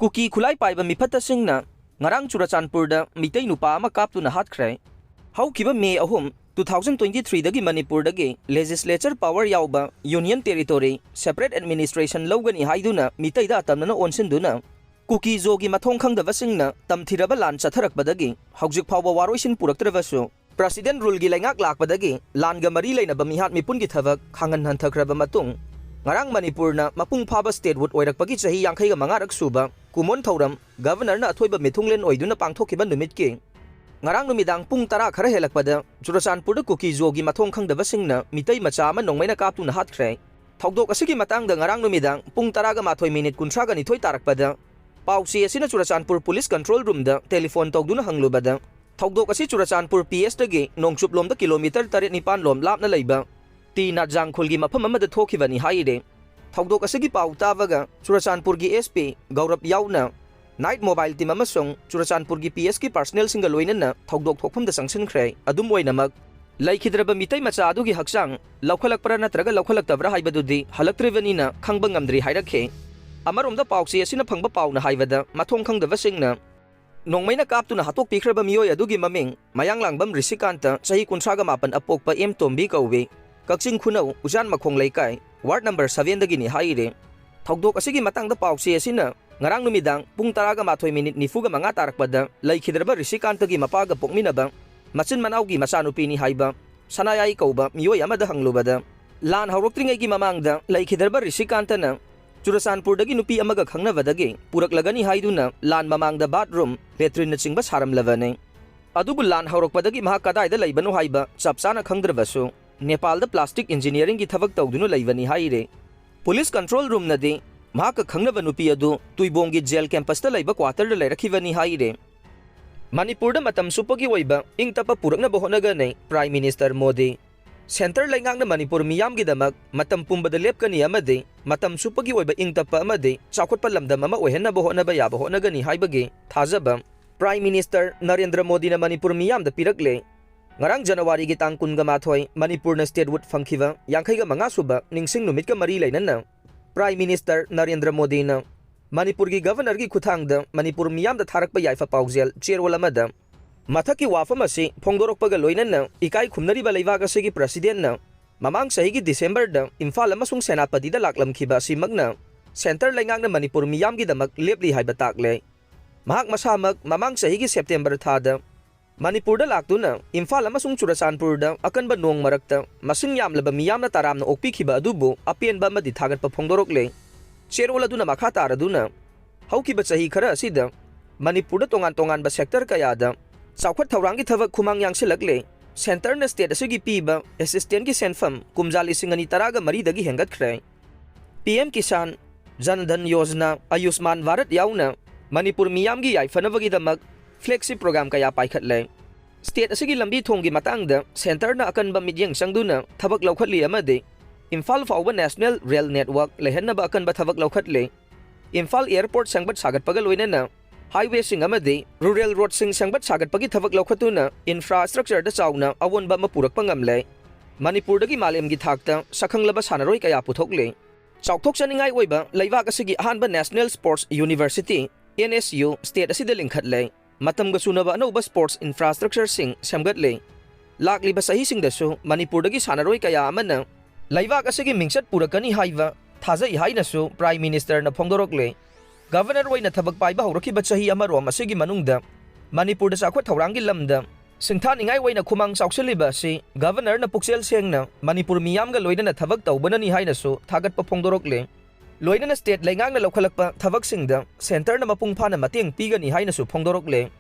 cookie खुलाई पाइबा मिफत्तसिंगना ngarang Churachandpurda mitay nupa ama kaptuna hatkray hawkiba May 3 2023 dagi Manipur dagi legislature power yauba union territory separate administration lawgani haiduna mitay da tamna onsinduna kuki zogi mathong khangdaba singna tamthiraba lan chatharakbadagi hawjik phawba waroisin puraktrabasu president rule gi laingak lakbadagi langa mari leinaba mihat mipun gi thabak khangan hantakraba matung ngarang Manipur na mapung phaba state wood oirakpagi chahi 55 suba kumon thauram governor na athoiba mithunglen oiduna pangthokiba numit ki ngarang numidang pung tara khara helakpada Churachandpur da kuki zogi mathong khangdaba singna mitay macha ama nongmaina kaptuna hatkre thogdok asigi matangda ngarang numidang pung tara ga mathoi minute kunthra ga nithoi tarakpada pausi asina Churachandpur police control room da telephone togduna hanglubada thogdok asi Churachandpur PS dagi nongchup lom da kilometer 9 lom lapna leiba tina jangkhulgi mafam amada thokibani haire thogdok asigi pau tawaga Churachandpur gi SP Gaurav yauna night mobile team amasong Churachandpur gi PS ki personnel singa loinana thogdok thokpham da sanction khrai adum oinamak laikhidraba mitai macha adu gi haksang laukhalak para natraga laukhalak tabra haibadudi halaktrivani na khangba ngamdri hairakhe amarom da pausi asina phangba pauna haibada mathong khangdaba singna nongmaina kaptuna hatok pikraba miyoi adugi maming mayang langbam risikanta chahi 38 apokpa M Tombi kauwe Kakching khunau ujan makhong laikai ward number 7 dagi ni haire thogdok asigi matangda pausi asina ngarang numidang pung taraga mathoi minute nifuga manga tarakpada laikhidraba risikantagi mapaga pokminaba machin manaugi masanupi ni haiba sanayai kauba miyoi amada hanglubada lan hawroktringai gi mamangda laikhidraba risikantana Churachandpur dagi nupi amaga khangnabadagi puraklagani haiduna lan mamangda bathroom latrine na chingba saramlavane adubu lan hawrokpadagi maha kadaida leibanu haiba chapsana khangdrabasu Nepal da plastic engineering ki thabak tawdunu leivani haire police control room nadi mahaka khangnaba nupi adu tuibong gi jail campus da leiba quarter da leirakhivani haire Manipur da Matam Chuppagi Oina ing Tappa Puraknaba Hotnagani Prime Minister Modi center laingang na Manipur miyam gi damak matam pumba da lepkani amadi Matam Chuppagi Oina ing Tappa amadi chakhotpa lamdam ama ohenna bo hotnaba yaba hotnagani haibagi thajaba Prime Minister Narendra Modi na Manipur miyam da pirakle ngarang January gi tang kun ga mathoi Manipur na state wood phangkhiba yankhai ga manga suba ningsing numit ka mari lainana Prime Minister Narendra Modi na Manipur gi governor gi khuthang da Manipur miyam da tharak pa yaifa paujel chairwala mada mathaki wafam asi phongdorok pa ga loinana ikai khumnari ba leiwa ga segi president na mamang sahi gi December da Imphal amasung senapati da laklam khiba si magna center laingang na Manipur miyam gi damak lepli haiba takle mahak masamak mamang sahi gi September thada Manipur da laktuna Imphal amasung Churachandpur da akanba nong marakta masing yamlaba miyamna taramna okpikhiba adubu apienba madi thagatpa phongdorokle cherol aduna makha taraduna haukiba chahi khara asida Manipur da tongan ba sector kayada chawkhat thawrangi thabak khumang yangsilakle center na state asigi piba assistant gi senfam kumjali singani taraga mari dagi hengat khrai PM Kisan Jan Dhan Yojana Ayushman Bharat yauna Manipur miyam gi yaifanabagi damak flagship program kaya paikhatle state asigi lambi thonggi matangda center na akanba midyeng sangduna thabak laukhatli amade Imphal fawba national rail network lehenaba akanba thabak laukhatle Imphal airport sangbat sagat pagal loinana highway sing amade rural road sing sangbat sagat pagi thabak laukhatuna infrastructure da chawna awonba mapurak pangamle Manipur dagi malem gi thakta sakhanglaba sanaroi kaya puthokle chawthok chaningai oiba leiwak asigi ahanba national sports university NSU state asida lingkhatle matam ga sunaba anoba sports infrastructure sing samgatle lakli ba sahi sing dasu Manipur dagi sanaroi kaya amana leiwak asigi mingsat purakani haiwa thajai hainasu Prime Minister na phongdorokle governor oina thabak paiba hawraki ba chahi amarom asigi manungda Manipur da chakhwat thawrangi lamda singthaningai oina khumang chawksaliba si governor na puksel sengna Manipur miyam ga loina na thabak tawbanani hainasu thagat pa phongdorokle loina na state laingang na lokhalakpa thabak singda center na mapung phana mateng pigani hainasu phongdorokle